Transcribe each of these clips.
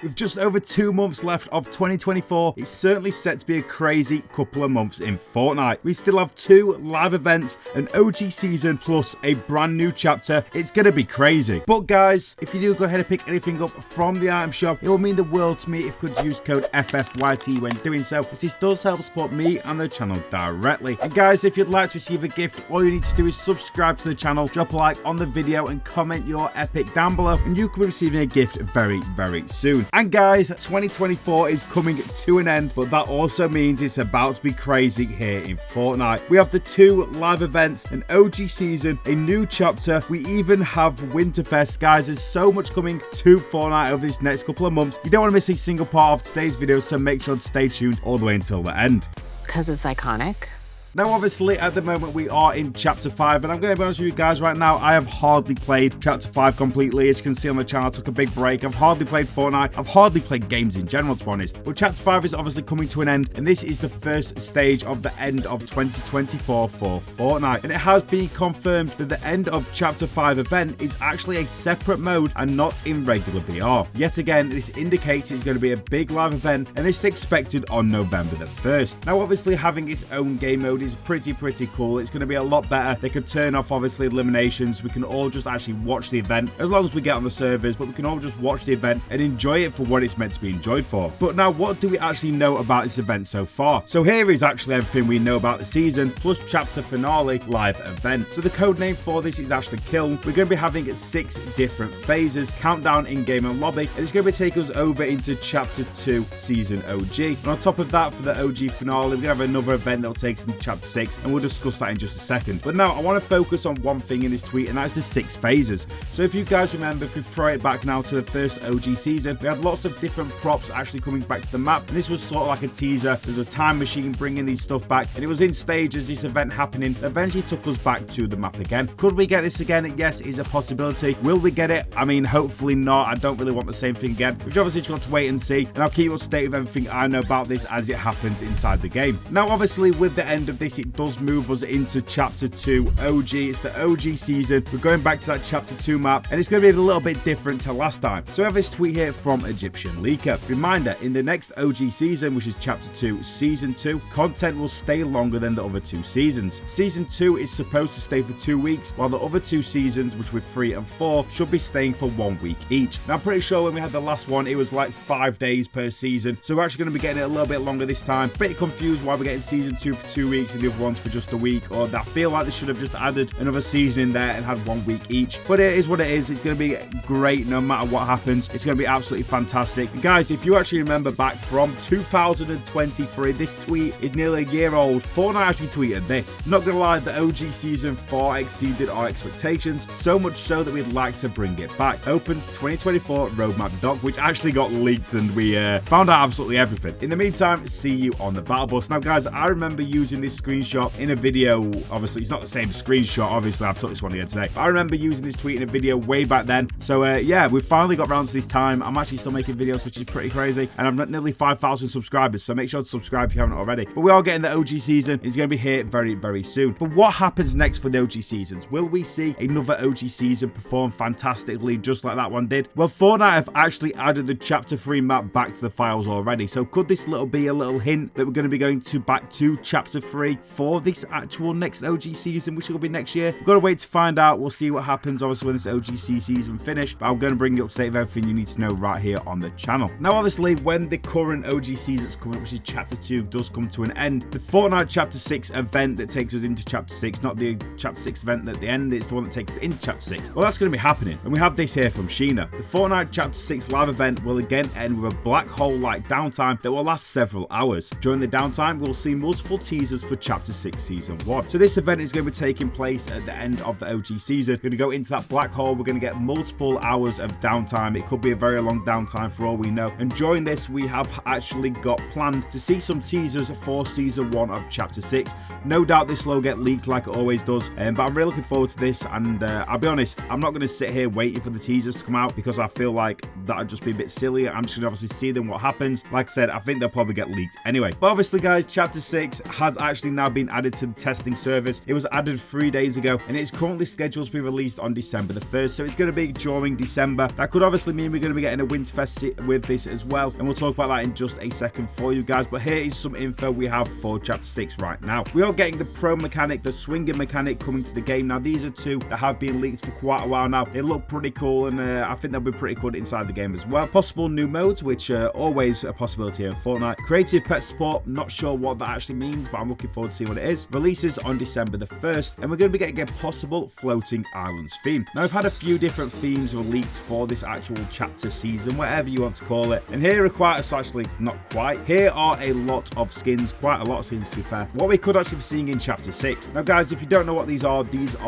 With just over 2 months left of 2024, it's certainly set to be a crazy couple of months in Fortnite. We still have 2 live events, an OG season, plus a brand new chapter. It's gonna be crazy. But guys, if you do go ahead and pick anything up from the item shop, it will mean the world to me if you could use code FFYT when doing so, as this does help support me and the channel directly. And guys, if you'd like to receive a gift, all you need to do is subscribe to the channel, drop a like on the video, and comment your epic down below, and you could be receiving a gift very, very soon. And guys, 2024 is coming to an end, but that also means it's about to be crazy here in Fortnite. We have the 2 live events, an OG season, a new chapter. We even have Winterfest. Guys, there's so much coming to Fortnite over this next couple of months. You don't want to miss a single part of today's video, so make sure to stay tuned all the way until the end. Because it's iconic. Now, obviously, at the moment, we are in Chapter 5, and I'm going to be honest with you guys right now, I have hardly played Chapter 5 completely. As you can see on the channel, I took a big break. I've hardly played Fortnite. I've hardly played games in general, to be honest. But Chapter 5 is obviously coming to an end, and this is the first stage of the end of 2024 for Fortnite. And it has been confirmed that the end of Chapter 5 event is actually a separate mode and not in regular BR. Yet again, this indicates it's going to be a big live event, and this is expected on November the 1st. Now, obviously, having its own game mode is pretty cool. It's going to be a lot better. They can turn off obviously eliminations. We can all just actually watch the event as long as we get on the servers, but we can all just watch the event and enjoy it for what it's meant to be enjoyed for. But now, what do we actually know about this event so far? So here is actually everything we know about the season plus chapter finale live event. So the code name for this is actually Kill. We're going to be having 6 different phases, countdown, in-game and lobby, and it's going to be taking us over into chapter 2 season OG. And on top of that, for the OG finale, we're going to have another event that will take us into chapter 6, and we'll discuss that in just a second. But now I want to focus on one thing in this tweet, and that's the 6 phases. So if you guys remember, if we throw it back now to the first OG season, we had lots of different props actually coming back to the map, and this was sort of like a teaser. There's a time machine bringing these stuff back, and it was in stages, this event happening, eventually took us back to the map again. Could we get this again? Yes, is a possibility. Will we get it? I mean, hopefully not. I don't really want the same thing again. We've obviously just got to wait and see, and I'll keep you up to date with everything I know about this as it happens inside the game. Now, obviously, with the end of this, it does move us into chapter 2 OG. It's the OG season. We're going back to that chapter 2 map, and it's going to be a little bit different to last time. So I have this tweet here from Egyptian Leaker. Reminder, in the next OG season, which is chapter 2 season 2, content will stay longer than the other 2 seasons. Season 2 is supposed to stay for 2 weeks, while the other 2 seasons, which were 3 and 4, should be staying for 1 week each. Now, I'm pretty sure when we had the last one, it was like 5 days per season, so we're actually going to be getting it a little bit longer this time. Pretty confused why we're getting season 2 for 2 weeks and the other ones for just a week, or I feel like they should have just added another season in there and had 1 week each. But it is what it is. It's going to be great no matter what happens. It's going to be absolutely fantastic. And guys, if you actually remember back from 2023, this tweet is nearly a year old. Fortnite actually tweeted this. Not going to lie, the OG season 4 exceeded our expectations, so much so that we'd like to bring it back. Opens 2024 roadmap doc, which actually got leaked, and we found out absolutely everything. In the meantime, see you on the battle bus. Now guys, I remember using this screenshot in a video. Obviously, it's not the same screenshot. Obviously, I've took this one here today. But I remember using this tweet in a video way back then. So yeah, we've finally got around to this time. I'm actually still making videos, which is pretty crazy. And I've got nearly 5,000 subscribers. So make sure to subscribe if you haven't already. But we are getting the OG season. It's going to be here very, very soon. But what happens next for the OG seasons? Will we see another OG season perform fantastically just like that one did? Well, Fortnite have actually added the chapter 3 map back to the files already. So could this be a little hint that we're going to be going back to chapter 3 for this actual next OG season, which will be next year? We've got to wait to find out. We'll see what happens obviously when this OGC season finished, but I'm going to bring you up to date with everything you need to know right here on the channel. Now obviously, when the current OG season's coming up, which is chapter 2, does come to an end, the Fortnite chapter 6 event that takes us into chapter 6, not the chapter 6 event at the end, it's the one that takes us into chapter 6. Well, that's going to be happening, and we have this here from Sheena. The Fortnite chapter 6 live event will again end with a black hole like downtime that will last several hours. During the downtime, we'll see multiple teasers for chapter 6 season 1. So this event is going to be taking place at the end of the OG season. We're going to go into that black hole. We're going to get multiple hours of downtime. It could be a very long downtime for all we know. And during this, we have actually got planned to see some teasers for season 1 of chapter 6. No doubt this will get leaked like it always does, but I'm really looking forward to this. And I'll be honest, I'm not going to sit here waiting for the teasers to come out because I feel like that would just be a bit silly. I'm just going to obviously see them what happens. Like I said, I think they'll probably get leaked anyway. But obviously, guys, chapter 6 has actually officially now been added to the testing service. It was added 3 days ago, and it's currently scheduled to be released on December the 1st, so it's going to be during December. That could obviously mean we're going to be getting a Winterfest with this as well, and we'll talk about that in just a second for you guys. But here is some info we have for Chapter 6 right now. We are getting the Pro mechanic, the swinging mechanic coming to the game. Now, these are two that have been leaked for quite a while now. They look pretty cool, and I think they'll be pretty good inside the game as well. Possible new modes, which are always a possibility in Fortnite. Creative pet support, not sure what that actually means, but I'm looking forward to seeing what it is. Releases on December the 1st, and we're going to be getting a possible floating islands theme. Now, we've had a few different themes leaked for this actual chapter season, whatever you want to call it, and here are actually not quite. Here are a lot of skins, quite a lot of skins to be fair. What we could actually be seeing in Chapter 6. Now, guys, if you don't know what these are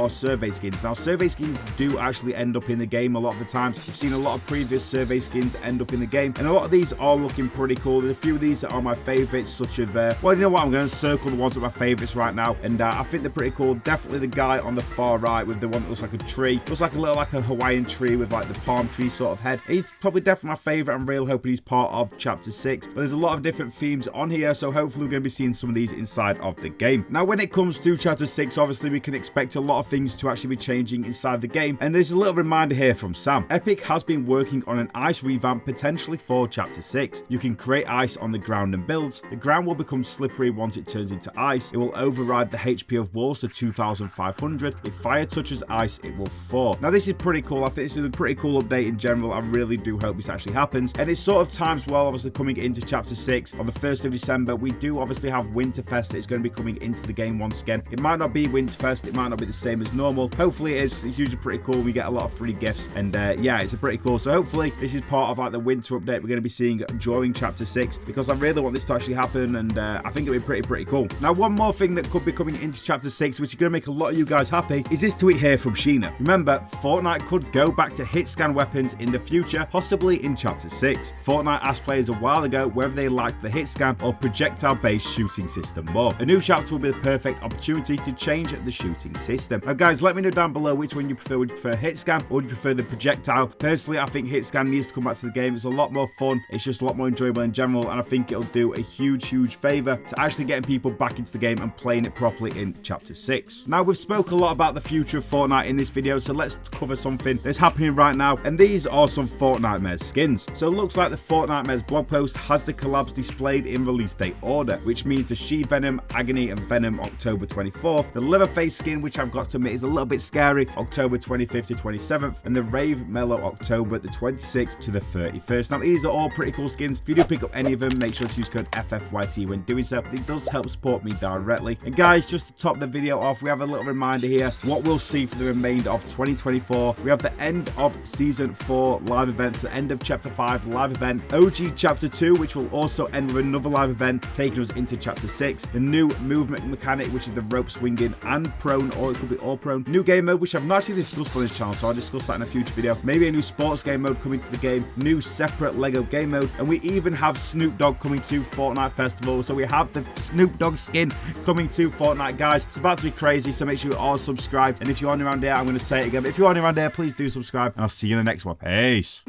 survey skins. Now, survey skins do actually end up in the game a lot of the times. We've seen a lot of previous survey skins end up in the game, and a lot of these are looking pretty cool. There's a few of these that are my favorites, such as, well, you know what, I'm going to circle the ones that are my favorites right now, and I think they're pretty cool. Definitely the guy on the far right with the one that looks like a tree. Looks like a little, like a Hawaiian tree with like the palm tree sort of head. He's probably definitely my favorite. I'm really hoping he's part of Chapter 6, but there's a lot of different themes on here, so hopefully we're going to be seeing some of these inside of the game. Now, when it comes to Chapter 6, obviously we can expect a lot of things to actually be changing inside the game, and there's a little reminder here from Sam. Epic has been working on an ice revamp potentially for Chapter 6. You can create ice on the ground and builds. The ground will become slippery once it turns into ice. It will override the HP of walls to 2,500. If fire touches ice, it will thaw. Now, this is pretty cool. I think this is a pretty cool update in general. I really do hope this actually happens, and it's sort of times well, obviously coming into Chapter 6 on the 1st of December. We do obviously have Winterfest that is going to be coming into the game once again. It might not be Winterfest, it might not be the same as normal. Hopefully it is. It's usually pretty cool. We get a lot of free gifts, and yeah, it's a pretty cool. So hopefully this is part of like the winter update we're going to be seeing during Chapter 6, because I really want this to actually happen, and I think it'll be pretty cool. Now, one more thing that could be coming into Chapter 6, which is going to make a lot of you guys happy, is this tweet here from Sheena. Remember, Fortnite could go back to hit scan weapons in the future, possibly in Chapter 6. Fortnite asked players a while ago whether they liked the hit scan or projectile-based shooting system more. A new chapter will be the perfect opportunity to change the shooting system. Now, guys, let me know down below which one you prefer. Would you prefer hit scan or would you prefer the projectile? Personally, I think hit scan needs to come back to the game. It's a lot more fun. It's just a lot more enjoyable in general, and I think it'll do a huge favor to actually getting people back into the game and playing it properly in Chapter 6. Now, we've spoke a lot about the future of Fortnite in this video, so let's cover something that's happening right now, and these are some Fortnite skins. So it looks like the Fortnite blog post has the collabs displayed in release date order, which means the She Venom, Agony, and Venom October 24th, the Leatherface skin, which I've got to admit is a little bit scary, October 25th to 27th, and the Rave Mellow October the 26th to the 31st. Now, these are all pretty cool skins. If you do pick up any of them, make sure to use code FFYT when doing so. It does help support me directly. And guys, just to top the video off, we have a little reminder here what we'll see for the remainder of 2024. We have the end of Season 4 live events, the end of Chapter 5 live event, OG Chapter 2, which will also end with another live event taking us into Chapter 6, the new movement mechanic, which is the rope swinging and prone, or it could be all prone, new game mode, which I've not actually discussed on this channel, so I'll discuss that in a future video, maybe a new sports game mode coming to the game, new separate Lego game mode, and we even have Snoop Dogg coming to Fortnite Festival. So we have the Snoop Dogg skin coming to Fortnite, guys. It's about to be crazy, so make sure you're all subscribed, and if you're on around here, I'm going to say it again, but if you're on around here, please do subscribe, and I'll see you in the next one. Peace.